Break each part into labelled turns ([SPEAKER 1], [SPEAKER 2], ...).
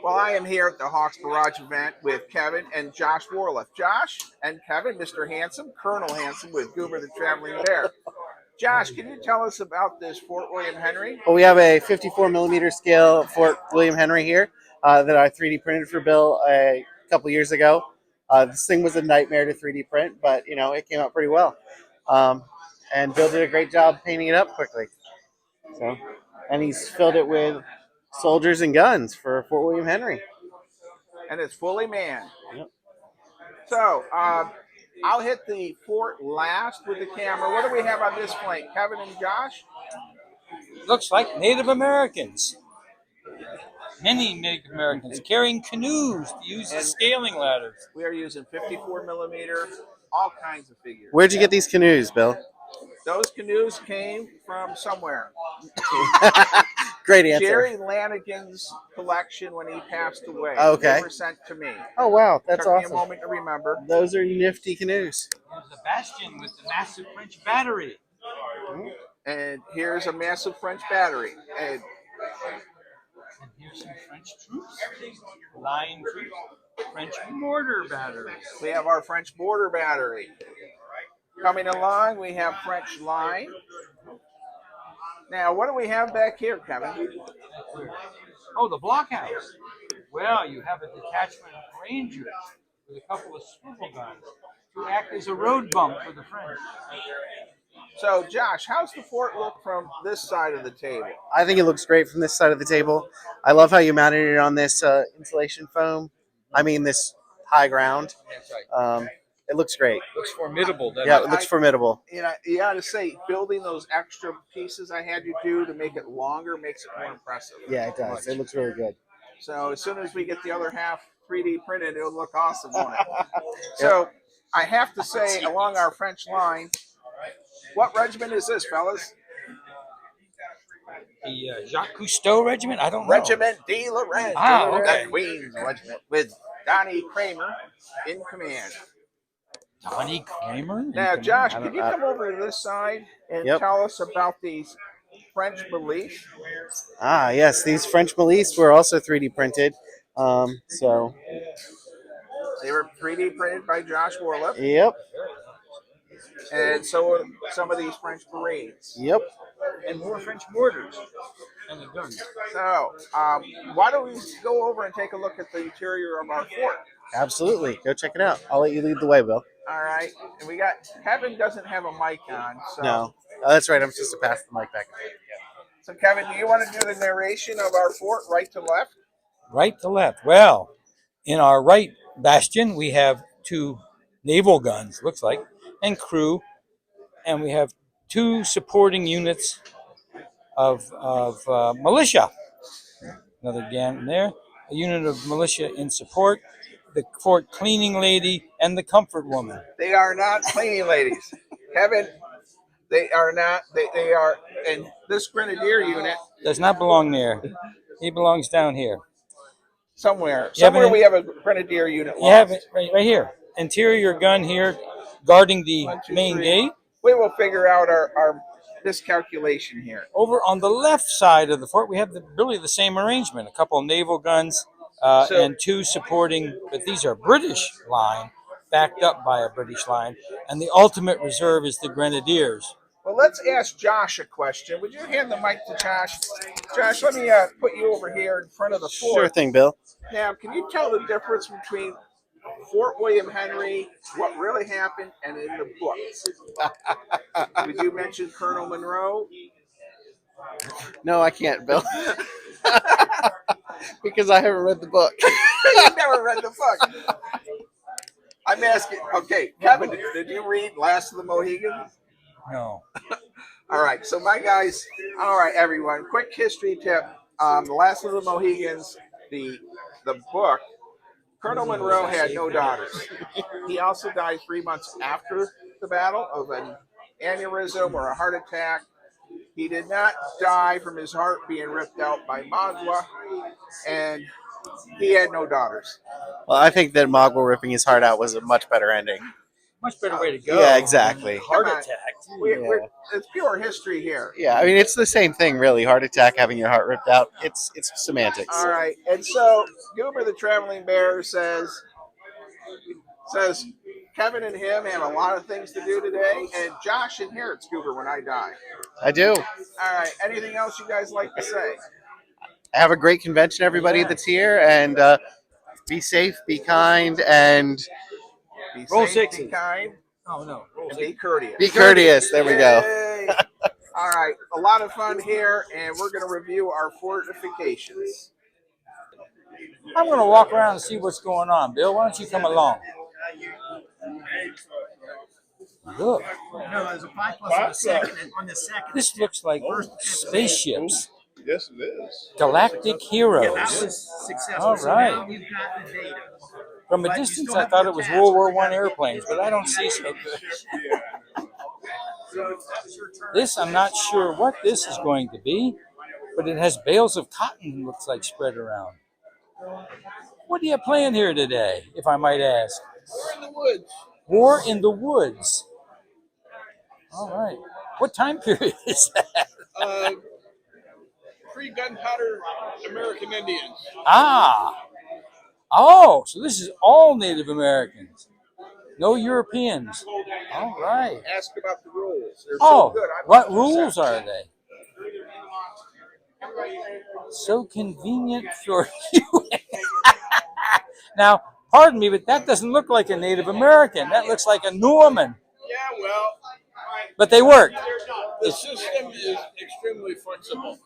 [SPEAKER 1] Well, I am here at the Hawks Barrage event with Kevin and Josh Warliff. Josh and Kevin, Mr. Handsome, Colonel Handsome with Goober the Traveling Bear. Josh, can you tell us about this Fort William Henry?
[SPEAKER 2] Well, we have a 54 millimeter scale Fort William Henry here that I 3D printed for Bill a couple years ago. This thing was a nightmare to 3D print, but it came out pretty well. And Bill did a great job painting it up quickly. So, and he's filled it with soldiers and guns for Fort William Henry.
[SPEAKER 1] And it's fully manned.
[SPEAKER 2] Yep.
[SPEAKER 1] So, I'll hit the fort last with the camera. What do we have on this flank, Kevin and Josh?
[SPEAKER 3] Looks like Native Americans. Many Native Americans carrying canoes to use as scaling ladders.
[SPEAKER 1] We are using 54 millimeter, all kinds of figures.
[SPEAKER 2] Where'd you get these canoes, Bill?
[SPEAKER 1] Those canoes came from somewhere.
[SPEAKER 2] Great answer.
[SPEAKER 1] Jerry Lanigan's collection when he passed away.
[SPEAKER 2] Okay.
[SPEAKER 1] They were sent to me.
[SPEAKER 2] Oh, wow. That's
[SPEAKER 1] Took
[SPEAKER 2] awesome.
[SPEAKER 1] me a moment to remember.
[SPEAKER 2] Those are nifty canoes.
[SPEAKER 3] There's a bastion with the massive French battery.
[SPEAKER 1] And here's a massive French battery. And
[SPEAKER 3] here's some French troops. Line troops. French mortar batteries.
[SPEAKER 1] we have our French border battery. Coming along, we have French line. Now, what do we have back here, Kevin?
[SPEAKER 3] Oh, the blockhouse. Well, you have a detachment of Rangers with a couple of swivel guns to act as a road bump for the French.
[SPEAKER 1] So, Josh, how's the fort look from this side of the table?
[SPEAKER 2] I think it looks great from this side of the table. I love how you mounted it on this insulation foam. I mean, this high ground.
[SPEAKER 3] That's right.
[SPEAKER 2] It looks great.
[SPEAKER 3] Looks formidable, doesn't
[SPEAKER 2] Yeah,
[SPEAKER 3] it?
[SPEAKER 2] it looks formidable.
[SPEAKER 1] You got to say, building those extra pieces I had you do to make it longer makes it more impressive.
[SPEAKER 2] Yeah, it does. It looks really good.
[SPEAKER 1] So as soon as we get the other half 3D printed, it'll look awesome, won't it? So I have to say, along our French line, what regiment is this, fellas?
[SPEAKER 3] The Jacques Cousteau regiment? I don't know.
[SPEAKER 1] Regiment de Lorraine.
[SPEAKER 3] Ah, okay.
[SPEAKER 1] The Queen's Regiment with Donnie Kramer in command.
[SPEAKER 3] Donnie Kramer?
[SPEAKER 1] Now, Josh, can you come over to this side and tell us about these French Milice?
[SPEAKER 2] Ah, yes. These French Milice were also 3D printed. So,
[SPEAKER 1] They were 3D printed by Josh Warliff.
[SPEAKER 2] yep.
[SPEAKER 1] And so are some of these French Parades.
[SPEAKER 2] Yep.
[SPEAKER 3] And more French mortars. And the guns.
[SPEAKER 1] So, why don't we go over and take a look at the interior of our fort?
[SPEAKER 2] Absolutely. Go check it out. I'll let you lead the way, Bill.
[SPEAKER 1] All right. And we got, Kevin doesn't have a mic on. So.
[SPEAKER 2] No. Oh, that's right. I'm supposed to pass the mic back.
[SPEAKER 1] So, Kevin, do you want to do the narration of our fort right to left?
[SPEAKER 3] Right to left. Well, in our right bastion, we have two naval guns, looks like, and crew. And we have two supporting units of militia. Another gun there. A unit of militia in support. The fort cleaning lady and the comfort woman.
[SPEAKER 1] They are not cleaning ladies. Kevin, they are not. They are. And this grenadier unit
[SPEAKER 3] Does not belong there. He belongs down here.
[SPEAKER 1] somewhere.
[SPEAKER 3] You have
[SPEAKER 1] Somewhere
[SPEAKER 3] an-
[SPEAKER 1] we have a grenadier unit.
[SPEAKER 3] You have it right here. Interior gun here guarding the main gate.
[SPEAKER 1] We will figure out our miscalculation here.
[SPEAKER 3] Over on the left side of the fort, we have really the same arrangement. A couple of naval guns and two supporting, but these are British line, backed up by a British line. And the ultimate reserve is the Grenadiers.
[SPEAKER 1] Well, let's ask Josh a question. Would you hand the mic to Josh? Josh, let me put you over here in front of the fort.
[SPEAKER 2] Sure thing, Bill.
[SPEAKER 1] Now, can you tell the difference between Fort William Henry, what really happened, and in the book? Did you mention Colonel Monroe?
[SPEAKER 2] No, I can't, Bill. Because I haven't read the book.
[SPEAKER 1] You never read the book. I'm asking. Okay, Kevin, did you read Last of the Mohegans?
[SPEAKER 3] No.
[SPEAKER 1] All right, so my guys. All right, everyone. Quick history tip: The Last of the Mohegans, the book. Colonel Monroe had no daughters. He also died 3 months after the battle of an aneurysm or a heart attack. He did not die from his heart being ripped out by Magua, and he had no daughters.
[SPEAKER 2] Well, I think that Mogwai ripping his heart out was a much better ending.
[SPEAKER 3] Much better way to go.
[SPEAKER 2] Yeah, exactly.
[SPEAKER 3] Heart
[SPEAKER 1] Come on.
[SPEAKER 3] attack.
[SPEAKER 1] It's pure history here.
[SPEAKER 2] Yeah, I mean it's the same thing, really. Heart attack, having your heart ripped out. It's semantics.
[SPEAKER 1] All right, and so Goober the Traveling Bear says Kevin and him have a lot of things to do today, and Josh inherits Goober when I die.
[SPEAKER 2] I do.
[SPEAKER 1] All right, anything else you guys like to say?
[SPEAKER 2] Have a great convention, everybody that's here, and be safe, be kind, and
[SPEAKER 1] Be
[SPEAKER 3] Roll
[SPEAKER 1] safe,
[SPEAKER 3] sixes.
[SPEAKER 1] be kind,
[SPEAKER 3] Oh no.
[SPEAKER 1] and be courteous.
[SPEAKER 2] be courteous. There we go.
[SPEAKER 1] Yay. All right, a lot of fun here, and we're going to review our fortifications.
[SPEAKER 3] I'm going to walk around and see what's going on. Bill, why don't you come along? Look.
[SPEAKER 4] No, there's a 5+ on the second, and on the second.
[SPEAKER 3] This looks like spaceships.
[SPEAKER 5] Yes, it is.
[SPEAKER 3] Galactic heroes.
[SPEAKER 4] That was successful.
[SPEAKER 3] All
[SPEAKER 4] So
[SPEAKER 3] right.
[SPEAKER 4] now you've got the data.
[SPEAKER 3] From a distance, I thought it was World War I airplanes, but I don't see so good. This, I'm not sure what this is going to be, but it has bales of cotton, looks like, spread around. What are you playing here today, if I might ask?
[SPEAKER 5] We're in the woods.
[SPEAKER 3] War in the Woods. All right. What time period is that?
[SPEAKER 5] Pre-gunpowder American Indians.
[SPEAKER 3] Ah. Oh, so this is all Native Americans. No Europeans. All right.
[SPEAKER 1] Ask about the rules. They're
[SPEAKER 3] Oh,
[SPEAKER 1] so good.
[SPEAKER 3] what rules are they? So convenient for you. Now, pardon me, but that doesn't look like a Native American. That looks like a Norman.
[SPEAKER 5] Yeah, well,
[SPEAKER 3] But they work.
[SPEAKER 5] the system is extremely flexible.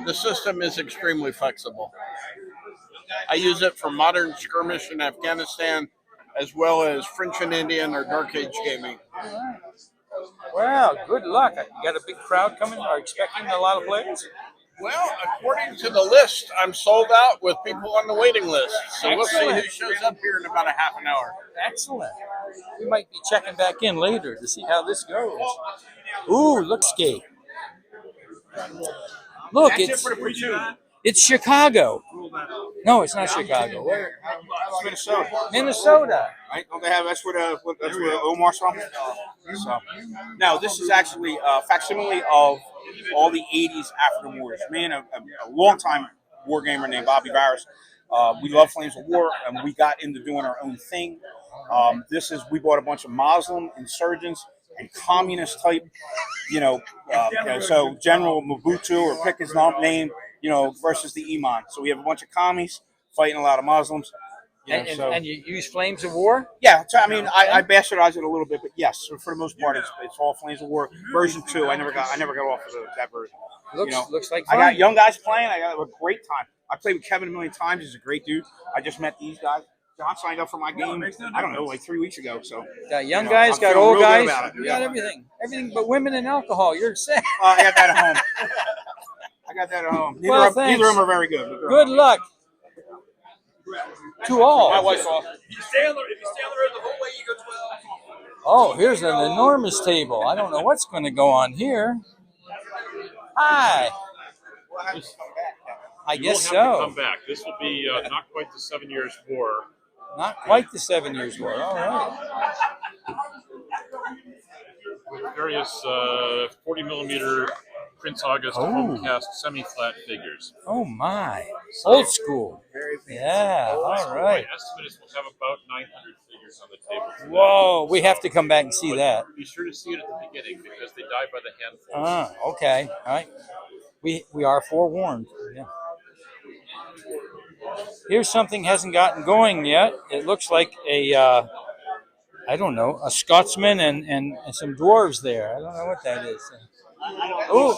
[SPEAKER 5] The system is extremely flexible. I use it for modern skirmish in Afghanistan, as well as French and Indian or Dark Age gaming.
[SPEAKER 3] Well, good luck. You got a big crowd coming. Are expecting a lot of players?
[SPEAKER 5] Well, according to the list, I'm sold out with people on the waiting list. So we'll see who shows up here in about a half an hour.
[SPEAKER 3] Excellent. We might be checking back in later to see how this goes. Ooh, look, skate. Look, it's Chicago. No, it's not Chicago. Where?
[SPEAKER 6] It's Minnesota.
[SPEAKER 3] Minnesota.
[SPEAKER 6] Right? Don't they have that's where Omar's from? So no, this is actually a facsimile of all the '80s African wars. Me and a longtime war gamer named Bobby Barrage. We love Flames of War, and we got into doing our own thing. We bought a bunch of Muslim insurgents and communist type, so General Mobutu, or pick his name, versus the Iman. So we have a bunch of commies fighting a lot of Muslims.
[SPEAKER 3] And you use Flames of War?
[SPEAKER 6] Yeah, so, I mean, I bastardize it a little bit, but yes, for the most part, it's all Flames of War. Version 2, I never got off of that version.
[SPEAKER 3] Looks like
[SPEAKER 6] I
[SPEAKER 3] fun.
[SPEAKER 6] got young guys playing. I got a great time. I played with Kevin a million times. He's a great dude. I just met these guys. John signed up for my game, I don't know, like 3 weeks ago. So
[SPEAKER 3] Got young guys,
[SPEAKER 6] I'm
[SPEAKER 3] got
[SPEAKER 6] feeling
[SPEAKER 3] old
[SPEAKER 6] real good
[SPEAKER 3] guys.
[SPEAKER 6] about it.
[SPEAKER 3] You
[SPEAKER 6] Yeah.
[SPEAKER 3] got everything but women and alcohol. You're set.
[SPEAKER 6] I got that at home. Neither
[SPEAKER 3] Well,
[SPEAKER 6] of them are very good. But
[SPEAKER 3] Good luck to all.
[SPEAKER 6] my wife's off.
[SPEAKER 5] If you stay on the road the whole way, you go 12.
[SPEAKER 3] Oh, here's an enormous table. I don't know what's going to go on here. Hi. I
[SPEAKER 7] You
[SPEAKER 3] guess
[SPEAKER 7] will have to
[SPEAKER 3] so.
[SPEAKER 7] come back. This will be not quite the 7 years war.
[SPEAKER 3] Not quite the 7 years war. All right.
[SPEAKER 7] With various 40 millimeter Prince August home cast semi-flat figures.
[SPEAKER 3] Oh my. Old school.
[SPEAKER 1] Very fancy.
[SPEAKER 3] Yeah. All right.
[SPEAKER 7] My estimate is we'll have about 900 figures on the table today.
[SPEAKER 3] Whoa. We have to come back and see
[SPEAKER 7] But
[SPEAKER 3] that.
[SPEAKER 7] Be sure to see it at the beginning because they die by the handful.
[SPEAKER 3] Ah, okay. All right. We are forewarned. Yeah. Here's something hasn't gotten going yet. It looks like a Scotsman and some dwarves there. I don't know what that is. Oh,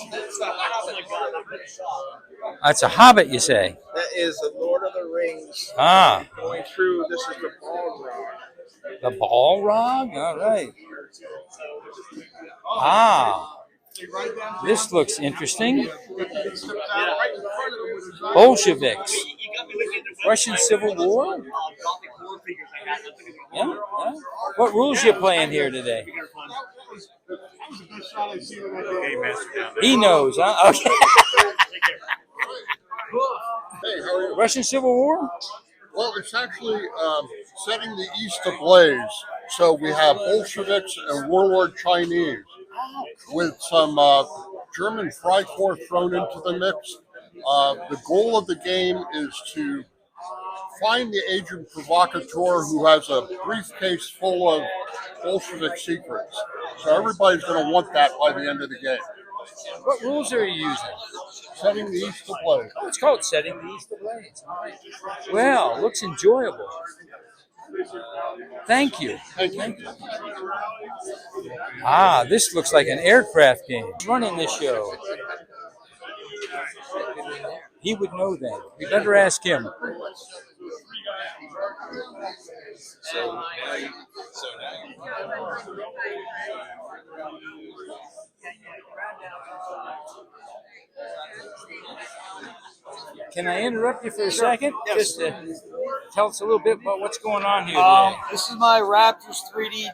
[SPEAKER 3] that's a hobbit, you say?
[SPEAKER 1] That is the Lord of the Rings.
[SPEAKER 3] Ah,
[SPEAKER 1] Going through, this is the Balrog.
[SPEAKER 3] the Balrog? All right. Ah, this looks interesting. Bolsheviks. Russian Civil War? Yeah. What rules you playing here today? He knows, huh? Okay.
[SPEAKER 5] Hey, how are you?
[SPEAKER 3] Russian Civil War?
[SPEAKER 5] Well, it's actually setting the East ablaze.
[SPEAKER 8] So we have Bolsheviks and warlord Chinese with some German Freikorps thrown into the mix. The goal of the game is to find the agent provocateur who has a briefcase full of Bolshevik secrets. So everybody's going to want that by the end of the game.
[SPEAKER 3] What rules are you using?
[SPEAKER 8] Setting the East ablaze.
[SPEAKER 3] Oh, it's called Setting the East Ablaze. Well, looks enjoyable. Thank you.
[SPEAKER 8] Thank you.
[SPEAKER 3] Ah, this looks like an aircraft game. Running this show. He would know that. We better ask him. Can I interrupt you for a second?
[SPEAKER 9] Yes.
[SPEAKER 3] Just to tell us a little bit about what's going on here today.
[SPEAKER 9] This is my Raptors 3D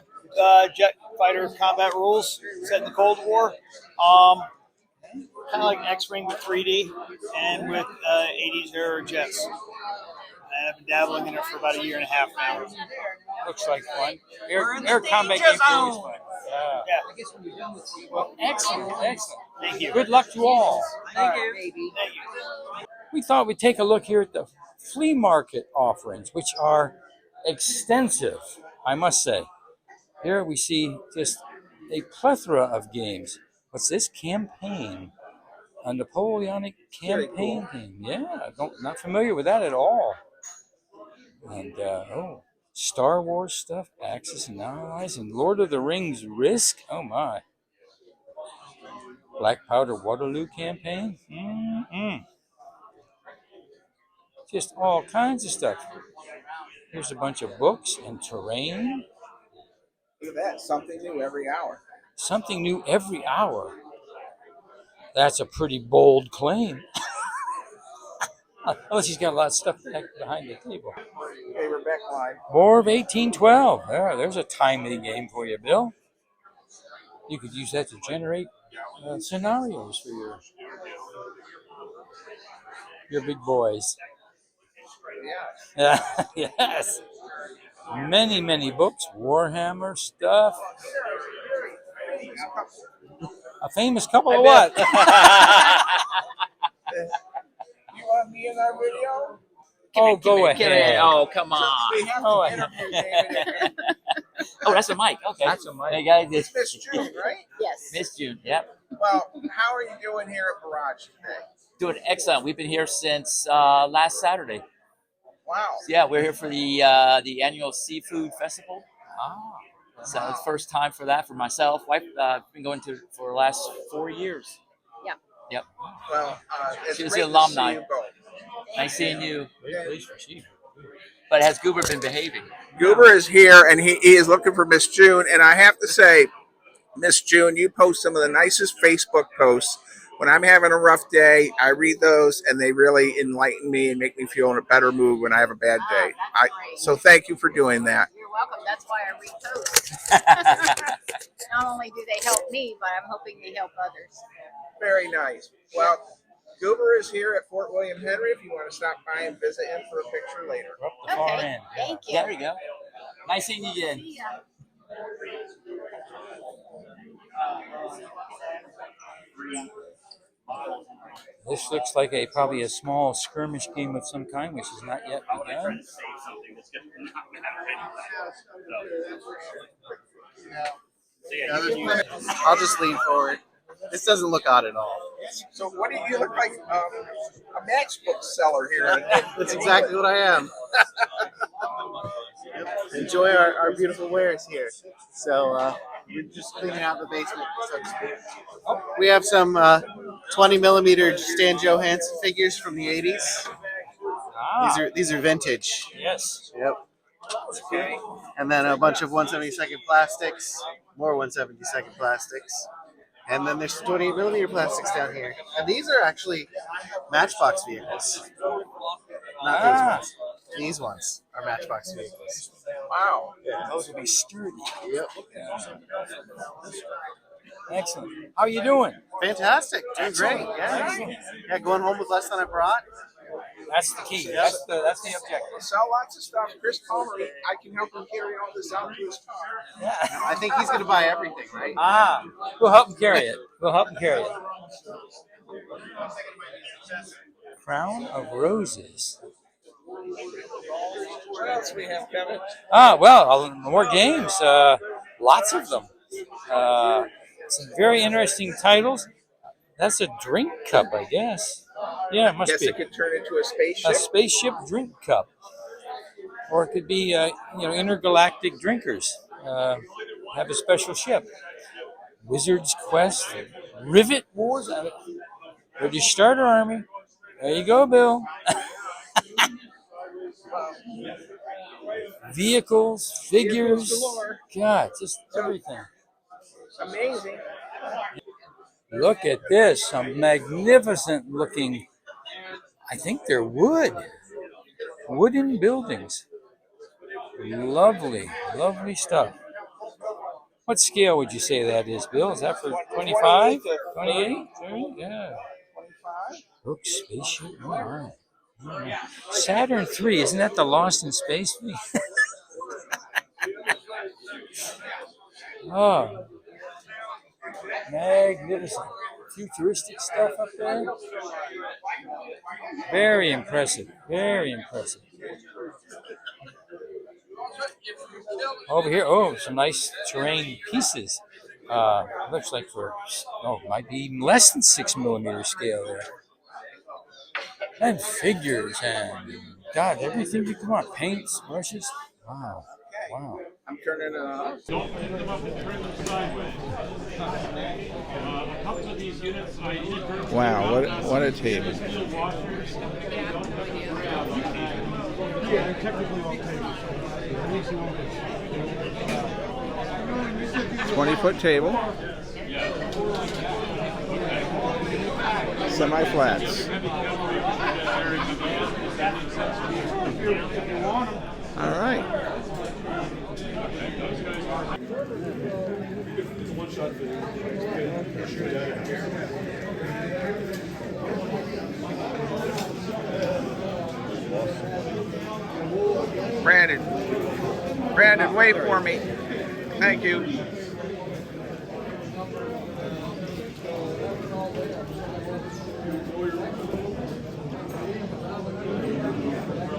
[SPEAKER 9] jet fighter combat rules set in the Cold War. Kind of like an X-Wing with 3D and with 80s era jets. And I've been dabbling in it for about a year and a half now.
[SPEAKER 3] Looks like fun. Air combat games are always fun.
[SPEAKER 9] Yeah.
[SPEAKER 3] Well, excellent, excellent.
[SPEAKER 9] Thank you.
[SPEAKER 3] Good luck to all.
[SPEAKER 9] Thank you. Thank you.
[SPEAKER 3] We thought we'd take a look here at the flea market offerings, which are extensive, I must say. Here we see just a plethora of games. What's this? Campaign. A Napoleonic campaign game. Yeah, not familiar with that at all. And, Star Wars stuff, Axis and Allies, and Lord of the Rings Risk. Oh, my. Black Powder Waterloo campaign. Just all kinds of stuff. Here's a bunch of books and terrain.
[SPEAKER 1] Look at that. Something new every hour.
[SPEAKER 3] Something new every hour. That's a pretty bold claim. Unless he's got a lot of stuff behind the table.
[SPEAKER 1] Okay, we're back live.
[SPEAKER 3] War of 1812. There's a timely game for you, Bill. You could use that to generate scenarios for your big boys.
[SPEAKER 1] Yeah.
[SPEAKER 3] Yes. Many, many books. Warhammer stuff. A famous couple of what?
[SPEAKER 1] You want me in our video?
[SPEAKER 3] Oh, go ahead.
[SPEAKER 10] Oh, come on.
[SPEAKER 1] We have
[SPEAKER 3] Oh,
[SPEAKER 1] to interview David.
[SPEAKER 10] Oh, that's a mic. Okay.
[SPEAKER 3] That's a mic.
[SPEAKER 10] Hey, guys,
[SPEAKER 1] It's Miss June, right?
[SPEAKER 10] Yes. Miss June. Yep.
[SPEAKER 1] Well, how are you doing here at Barrage today?
[SPEAKER 10] Doing excellent. We've been here since last Saturday.
[SPEAKER 1] Wow.
[SPEAKER 10] Yeah, we're here for the annual seafood festival. So it's first time for that for myself. Wife, been going to for the last 4 years. Yep.
[SPEAKER 1] Well, it's
[SPEAKER 10] She's
[SPEAKER 1] great
[SPEAKER 10] the alumni.
[SPEAKER 1] to see you both.
[SPEAKER 10] Nice seeing you. But has Goober been behaving?
[SPEAKER 1] Goober is here, and he is looking for Miss June. And I have to say, Miss June, you post some of the nicest Facebook posts. When I'm having a rough day, I read those, and they really enlighten me and make me feel in a better mood when I have a bad day. So thank you for doing that.
[SPEAKER 11] You're welcome. That's why I repost. Not only do they help me, but I'm hoping they help others.
[SPEAKER 1] Very nice. Well, Goober is here at Fort William Henry if you want to stop by and visit him for a picture later.
[SPEAKER 11] Okay. Thank you.
[SPEAKER 10] There we go. Nice seeing you again.
[SPEAKER 11] Yeah.
[SPEAKER 3] This looks like probably a small skirmish game of some kind, which has not yet begun.
[SPEAKER 2] I'll just lean forward. This doesn't look odd at all.
[SPEAKER 1] So what do you look like? A matchbook seller here.
[SPEAKER 2] That's exactly what I am. Enjoy our beautiful wares here. So we're just cleaning out the basement, so to speak. We have some 20 millimeter Stan Johansson figures from the 80s. These are vintage.
[SPEAKER 3] Yes.
[SPEAKER 2] Yep.
[SPEAKER 3] Okay.
[SPEAKER 2] And then a bunch of 172nd plastics, more 172nd plastics. And then there's 28 millimeter plastics down here. And these are actually Matchbox vehicles. Not these ones. These ones are Matchbox vehicles.
[SPEAKER 1] Wow.
[SPEAKER 3] Those will be sturdy.
[SPEAKER 2] Yep.
[SPEAKER 3] Excellent. How are you doing?
[SPEAKER 2] Fantastic. Doing great. Yeah. Yeah, going home with less than I brought.
[SPEAKER 3] That's the key. That's the objective.
[SPEAKER 1] We'll sell lots of stuff. Chris Palmer, I can help him carry all this out to his car.
[SPEAKER 3] Yeah.
[SPEAKER 2] I think he's going to buy everything, right?
[SPEAKER 3] Ah, we'll help him carry it. We'll help him carry it. Crown of Roses.
[SPEAKER 1] What else we have, Kevin?
[SPEAKER 3] Well, more games. Lots of them. Some very interesting titles. That's a drink cup, I guess. Yeah, it must
[SPEAKER 1] Guess
[SPEAKER 3] be.
[SPEAKER 1] it could turn into a spaceship.
[SPEAKER 3] A spaceship drink cup. Or it could be, intergalactic drinkers. Have a special ship. Wizard's Quest. Rivet Wars. British Starter Army. There you go, Bill. Vehicles, figures. God, just everything.
[SPEAKER 1] Amazing.
[SPEAKER 3] Look at this. Some magnificent looking, I think they're wooden buildings. Lovely, lovely stuff. What scale would you say that is, Bill? Is that for 25, 28? Yeah. Look, spaceship. All right. Saturn 3, isn't that the Lost in Space? Oh, magnificent. Futuristic stuff up there. Very impressive. Very impressive. Over here, some nice terrain pieces. Looks like might be even less than 6mm scale there. And figures and God, everything you can want. Paints, brushes. Wow.
[SPEAKER 1] I'm turning it on.
[SPEAKER 7] Don't pick them up and turn them sideways. A couple of these units I did.
[SPEAKER 1] Wow, what a table. 20-foot table. Semi-flats. All right. Brandon, wait for me. Thank you.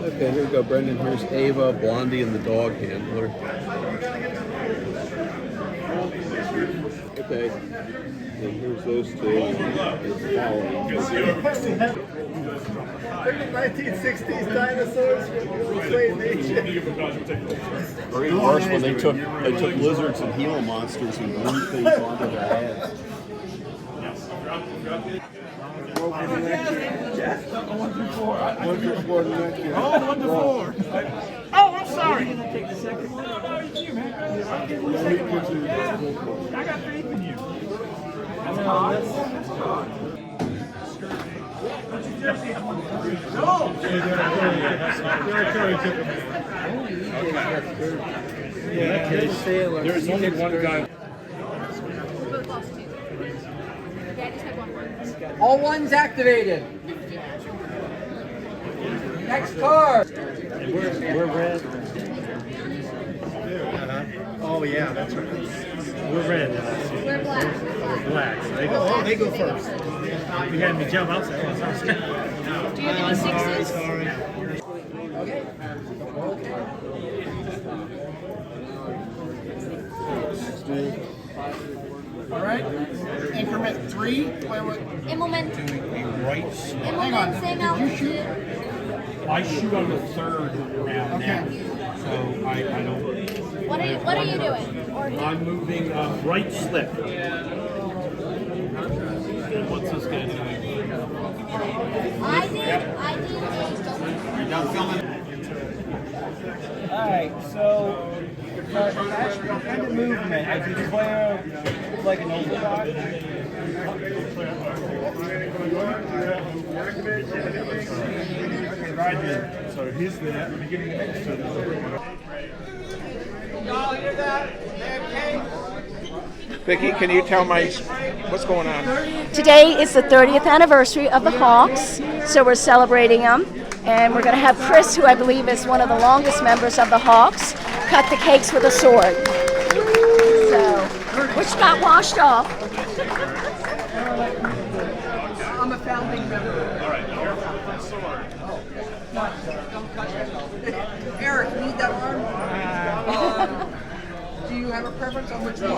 [SPEAKER 12] Okay, here we go, Brendan. Here's Ava, Blondie, and the dog handler. Okay. And here's those two.
[SPEAKER 9] Look at 1960s dinosaurs with slave nation.
[SPEAKER 12] Or even worse, when they took lizards and Gila monsters and glued things onto their heads.
[SPEAKER 9] Oh, 1 to 4. Oh, I'm sorry. You're gonna take the second one? No, it's you, man. I'll give you the second one. Yeah. I got faith in you. That's hot.
[SPEAKER 7] There's only one guy.
[SPEAKER 13] All ones activated. Next card.
[SPEAKER 9] We're red. Oh yeah, that's right. We're red.
[SPEAKER 11] We're black.
[SPEAKER 9] Black. So they go first. You had me jump outside.
[SPEAKER 11] Do you have any sixes?
[SPEAKER 9] Sorry.
[SPEAKER 4] All right. Increment 3.
[SPEAKER 11] Implement.
[SPEAKER 4] Hang on.
[SPEAKER 11] Same altitude.
[SPEAKER 7] I shoot on the third round now, so I don't.
[SPEAKER 11] What are you doing? Or
[SPEAKER 7] I'm moving right slip. What's this guy doing?
[SPEAKER 11] I did.
[SPEAKER 4] You're done filming.
[SPEAKER 9] Alright, so end of movement, I declare like an override. Roger. So he's the beginning of the
[SPEAKER 1] Y'all hear that? Vicki, can you tell what's going on?
[SPEAKER 14] Today is the 30th anniversary of the Hawks, so we're celebrating them. And we're going to have Chris, who I believe is one of the longest members of the Hawks, cut the cakes with a sword. So, which got washed off.
[SPEAKER 13] I'm a founding member.
[SPEAKER 7] All right, sword.
[SPEAKER 13] Eric, you need that arm? Do you have a preference on which one?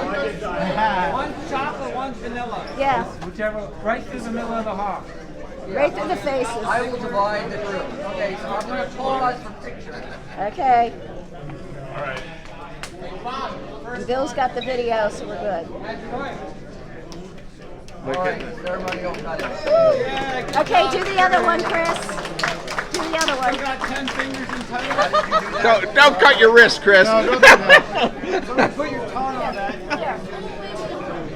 [SPEAKER 9] One's chocolate, one's vanilla.
[SPEAKER 14] Yeah.
[SPEAKER 9] Whichever, right through the middle of the hawk.
[SPEAKER 14] Right through the faces.
[SPEAKER 13] I will divide the group. Okay, so I'm going to pause for pictures.
[SPEAKER 14] Okay.
[SPEAKER 7] All right.
[SPEAKER 14] And Bill's got the video, so we're good.
[SPEAKER 13] All right, everybody else got it.
[SPEAKER 14] Okay, do the other one, Chris. Do the other one.
[SPEAKER 9] got 10 fingers in total.
[SPEAKER 1] Don't cut your wrist, Chris.
[SPEAKER 9] No, don't do that. Don't put your tongue on that.
[SPEAKER 14] Here.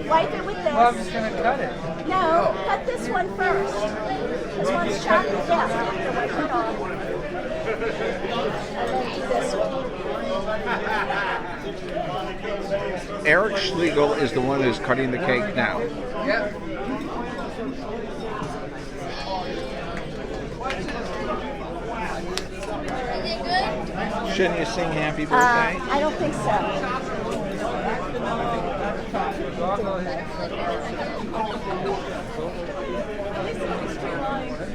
[SPEAKER 14] Wipe it with this.
[SPEAKER 9] Well, I'm just going to cut it.
[SPEAKER 14] No, cut this one first. This one's chocolate. Yes, wipe it off. And then do this one.
[SPEAKER 1] Eric Schlegel is the one who's cutting the cake now.
[SPEAKER 13] Yep.
[SPEAKER 1] Shouldn't you sing happy birthday?
[SPEAKER 14] I don't think so.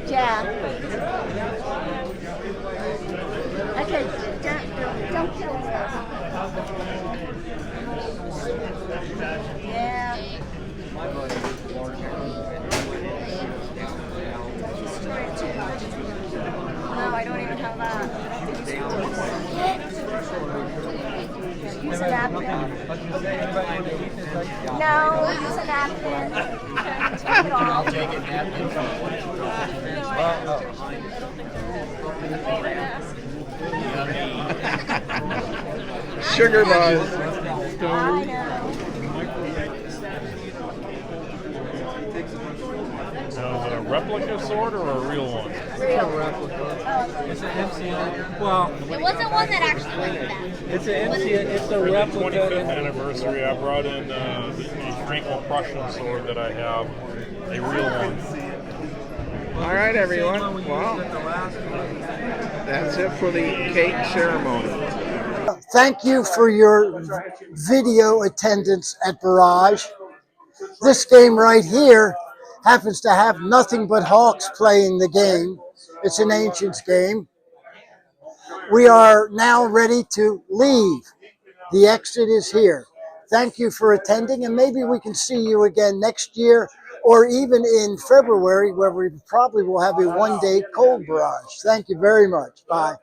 [SPEAKER 14] Yeah. Okay, don't kill us. Yeah. Don't destroy it too much. No, I don't even have that. Use a napkin. No, use a napkin. Take it off.
[SPEAKER 10] I'll take it, napkin.
[SPEAKER 1] Sugar buzz.
[SPEAKER 14] I know.
[SPEAKER 7] Now, is it a replica sword or a real one?
[SPEAKER 14] Real.
[SPEAKER 9] It's an MCL. Well,
[SPEAKER 11] It wasn't one that actually went back.
[SPEAKER 9] it's an MCL. It's a
[SPEAKER 7] For the
[SPEAKER 9] replica.
[SPEAKER 7] 25th anniversary, I brought in the Franco-Prussian sword that I have, a real one.
[SPEAKER 1] All right, everyone. Well, that's it for the cake ceremony.
[SPEAKER 15] Thank you for your video attendance at Barrage. This game right here happens to have nothing but Hawks playing the game. It's an Ancients game. We are now ready to leave. The exit is here. Thank you for attending, and maybe we can see you again next year or even in February, where we probably will have a one-day cold barrage. Thank you very much. Bye.